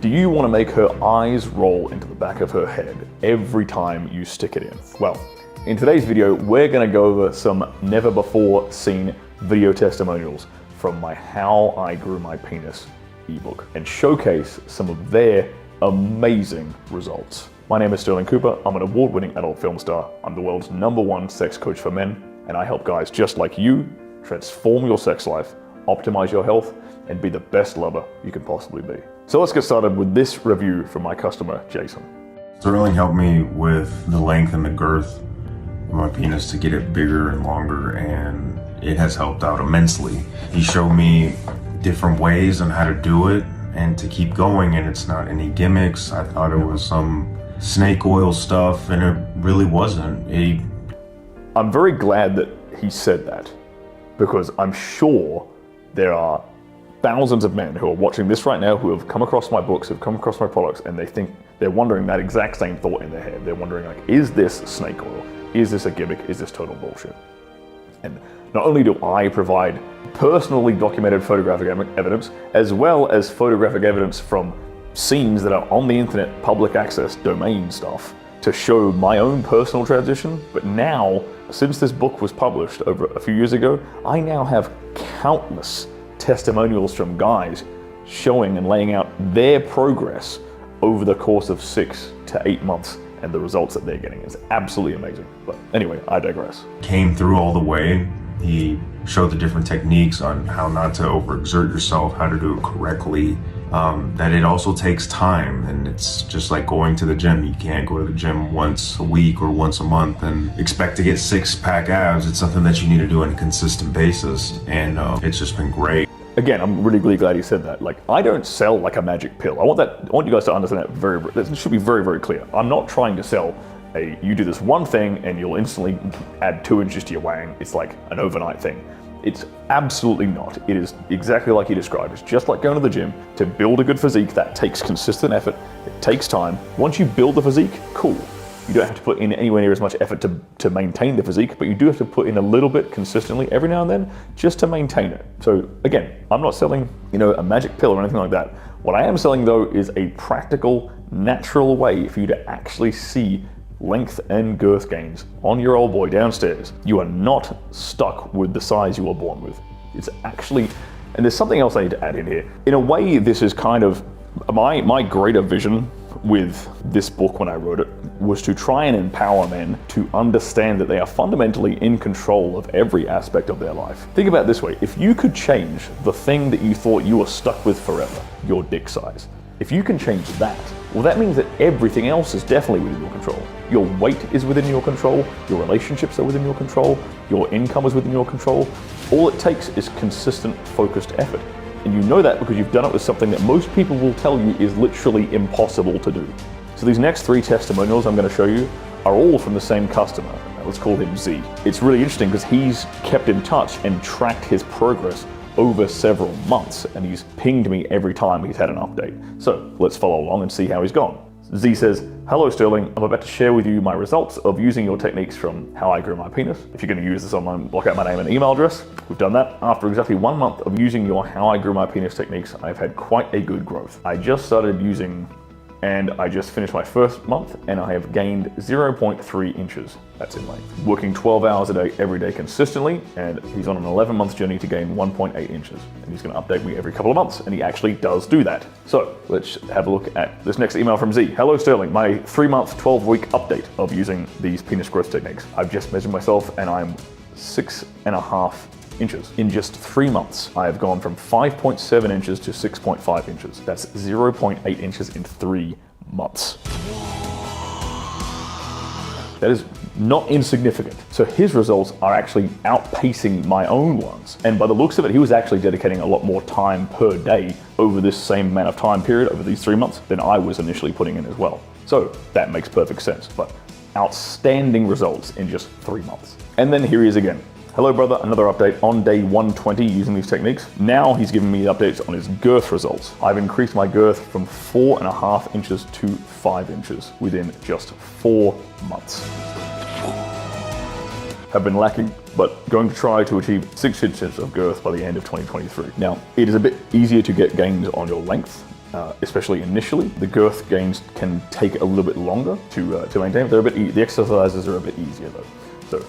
Do you want to make her eyes roll into the back of her head every time you stick it in? Well, in today's video, we're going to go over some never before seen video testimonials from my How I Grew My Penis ebook and showcase some of their amazing results. My name is Stirling Cooper. I'm an award-winning adult film star. I'm the world's #1 sex coach for men, and I help guys just like you transform your sex life, optimize your health, and be the best lover you can possibly be. So let's get started with this review from my customer, Jason. Stirling helped me with the length and the girth of my penis to get it bigger and longer, and it has helped out immensely. He showed me different ways on how to do it and to keep going, and it's not any gimmicks. I thought it was some snake oil stuff, and it really wasn't. I'm very glad that he said that, because I'm sure there are thousands of men who are watching this right now who have come across my books, have come across my products, and they're wondering that exact same thought in their head. They're wondering, like, is this snake oil? Is this a gimmick? Is this total bullshit? And not only do I provide personally documented photographic evidence, as well as photographic evidence from scenes that are on the internet, public access domain stuff, to show my own personal transition, but now, since this book was published over a few years ago, I now have countless testimonials from guys showing and laying out their progress over the course of 6 to 8 months, and the results that they're getting is absolutely amazing. But anyway, I digress. Came through all the way. He showed the different techniques on how not to overexert yourself, how to do it correctly, that it also takes time, and it's just like going to the gym. You can't go to the gym once a week or once a month and expect to get 6-pack abs. It's something that you need to do on a consistent basis, and it's just been great. Again, I'm really glad he said that. Like, I don't sell like a magic pill. I want you guys to understand that it should be very clear. I'm not trying to sell you do this one thing and you'll instantly add 2 inches to your wang. It's like an overnight thing. It's absolutely not. It is exactly like he described. It's just like going to the gym. To build a good physique, that takes consistent effort. It takes time. Once you build the physique, cool. You don't have to put in anywhere near as much effort to maintain the physique, but you do have to put in a little bit consistently every now and then just to maintain it. So again, I'm not selling, a magic pill or anything like that. What I am selling, though, is a practical, natural way for you to actually see length and girth gains on your old boy downstairs. You are not stuck with the size you were born with. It's actually, and there's something else I need to add in here. In a way, this is kind of my greater vision with this book when I wrote it, was to try and empower men to understand that they are fundamentally in control of every aspect of their life. Think about it this way: if you could change the thing that you thought you were stuck with forever, your dick size, if you can change that, well, that means that everything else is definitely within your control. Your weight is within your control, your relationships are within your control, your income is within your control. All it takes is consistent, focused effort. And you know that because you've done it with something that most people will tell you is literally impossible to do. So these next 3 testimonials I'm going to show you are all from the same customer. Let's call him Z. It's really interesting because he's kept in touch and tracked his progress over several months, and he's pinged me every time he's had an update. So let's follow along and see how he's gone. Z says, "Hello Stirling, I'm about to share with you my results of using your techniques from How I Grew My Penis. If you're going to use this online, block out my name and email address. We've done that. After exactly 1 month of using your How I Grew My Penis techniques, I've had quite a good growth. I just started using, and I just finished my first month, and I have gained 0.3 inches. That's in length. Working 12 hours a day, every day consistently, and he's on an 11-month journey to gain 1.8 inches. And he's going to update me every couple of months, and he actually does do that. So let's have a look at this next email from Z. Hello Stirling, my 3-month, 12-week update of using these penis growth techniques. I've just measured myself, and I'm 6.5 inches. In just 3 months, I have gone from 5.7 inches to 6.5 inches. That's 0.8 inches in 3 months. That is not insignificant. So his results are actually outpacing my own ones. And by the looks of it, he was actually dedicating a lot more time per day over this same amount of time period, over these 3 months, than I was initially putting in as well. So that makes perfect sense, but outstanding results in just 3 months. And then here he is again. Hello brother, another update on day 120 using these techniques. Now he's giving me updates on his girth results. I've increased my girth from 4.5 inches to 5 inches within just 4 months. Have been lacking, but going to try to achieve 6 inches of girth by the end of 2023. Now, it is a bit easier to get gains on your length especially initially. The girth gains can take a little bit longer to maintain. They're the exercises are a bit easier though. So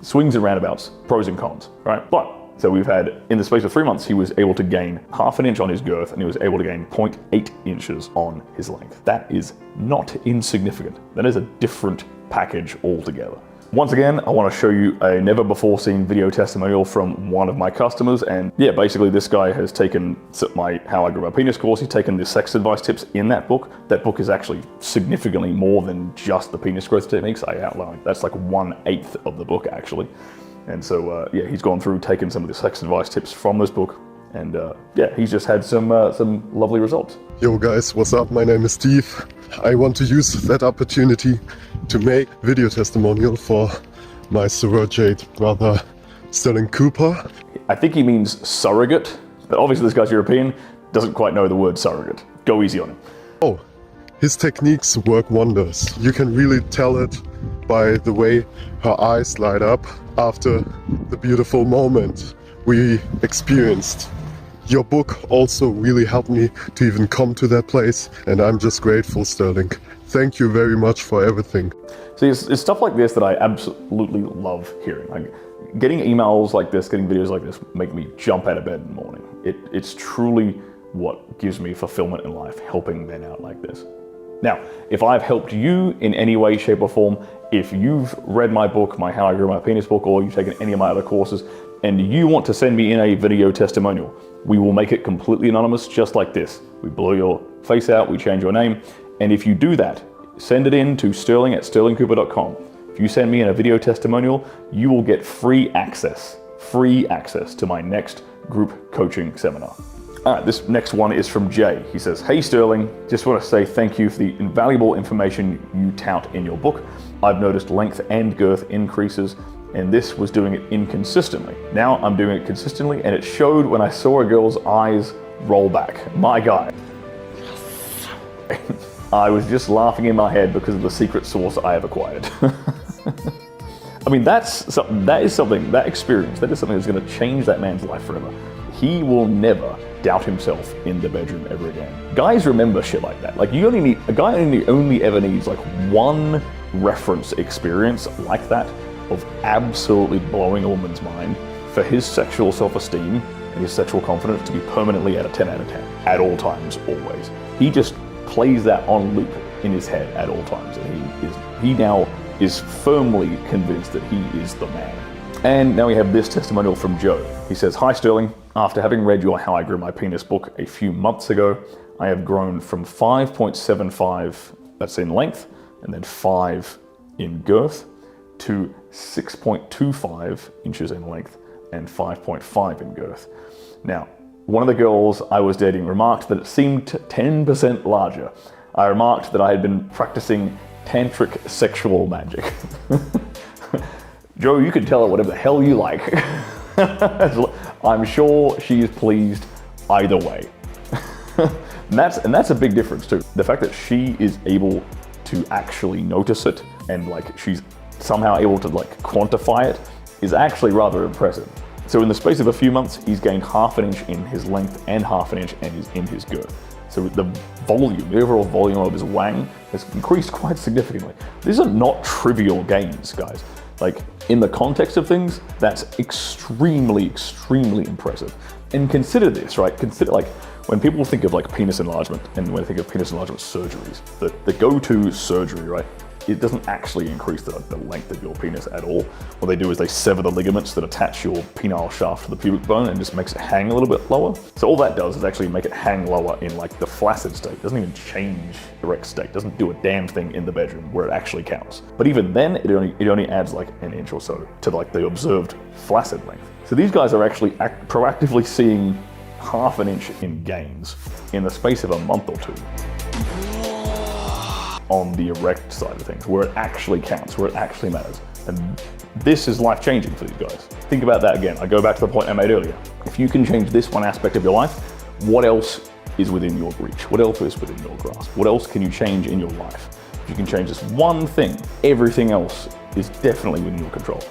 swings and roundabouts, pros and cons, right? But so we've had, in the space of 3 months, he was able to gain ½ inch on his girth, and he was able to gain 0.8 inches on his length. That is not insignificant. That is a different package altogether. Once again, I want to show you a never before seen video testimonial from one of my customers. And yeah, basically this guy has taken my How I Grew My Penis course. He's taken the sex advice tips in that book. That book is actually significantly more than just the penis growth techniques I outlined. That's like 1/8 of the book actually. And so yeah, he's gone through, taken some of the sex advice tips from this book. And yeah, he's just had some lovely results. Yo guys, what's up? My name is Steve. I want to use that opportunity to make video testimonial for my surrogate brother, Stirling Cooper. I think he means surrogate, but obviously this guy's European, doesn't quite know the word surrogate. Go easy on him. Oh, his techniques work wonders. You can really tell it by the way her eyes light up after the beautiful moment we experienced. Your book also really helped me to even come to that place, and I'm just grateful, Stirling. Thank you very much for everything. See, it's stuff like this that I absolutely love hearing. Like, getting emails like this, getting videos like this make me jump out of bed in the morning. It's truly what gives me fulfillment in life, helping men out like this. Now, if I've helped you in any way, shape or form, if you've read my book, my How I Grew My Penis book, or you've taken any of my other courses, and you want to send me in a video testimonial, we will make it completely anonymous, just like this. We blur your face out, we change your name, and if you do that, send it in to sterling@sterlingcooper.com. If you send me in a video testimonial, you will get free access to my next group coaching seminar. All right, this next one is from Jay. He says, "Hey Stirling, just want to say thank you for the invaluable information you tout in your book. I've noticed length and girth increases, and this was doing it inconsistently. Now I'm doing it consistently, and it showed when I saw a girl's eyes roll back. My guy." I was just laughing in my head because of the secret sauce I have acquired. I mean, that is something that's going to change that man's life forever. He will never doubt himself in the bedroom ever again. Guys remember shit like that. Like, a guy only ever needs like one reference experience like that of absolutely blowing a woman's mind for his sexual self-esteem and his sexual confidence to be permanently at a 10 out of 10 at all times, always. He just plays that on loop in his head at all times, and he now is firmly convinced that he is the man. And now we have this testimonial from Joe. He says, "Hi Stirling, after having read your How I Grew My Penis book a few months ago, I have grown from 5.75, that's in length, and then 5 in girth, to 6.25 inches in length and 5.5 in girth. Now, one of the girls I was dating remarked that it seemed 10% larger. I remarked that I had been practicing tantric sexual magic." Joe, you can tell her whatever the hell you like. I'm sure she is pleased either way. and that's a big difference too. The fact that she is able to actually notice it and like she's somehow able to like quantify it is actually rather impressive. So in the space of a few months, he's gained ½ inch in his length and ½ inch in his girth. So the overall volume of his wang has increased quite significantly. These are not trivial gains, guys. Like, in the context of things, that's extremely, extremely impressive. And consider this, right? Consider, like, when people think of like penis enlargement and when they think of penis enlargement surgeries, the go-to surgery, right? It doesn't actually increase the length of your penis at all. What they do is they sever the ligaments that attach your penile shaft to the pubic bone and just makes it hang a little bit lower. So all that does is actually make it hang lower in like the flaccid state. It doesn't even change the erect state. It doesn't do a damn thing in the bedroom where it actually counts. But even then, it only adds like an inch or so to like the observed flaccid length. So these guys are actually proactively seeing ½ inch in gains in the space of a month or two on the erect side of things, where it actually counts, where it actually matters. And this is life-changing for these guys. Think about that again. I go back to the point I made earlier. If you can change this one aspect of your life, what else is within your reach? What else is within your grasp? What else can you change in your life? If you can change this one thing, everything else is definitely within your control.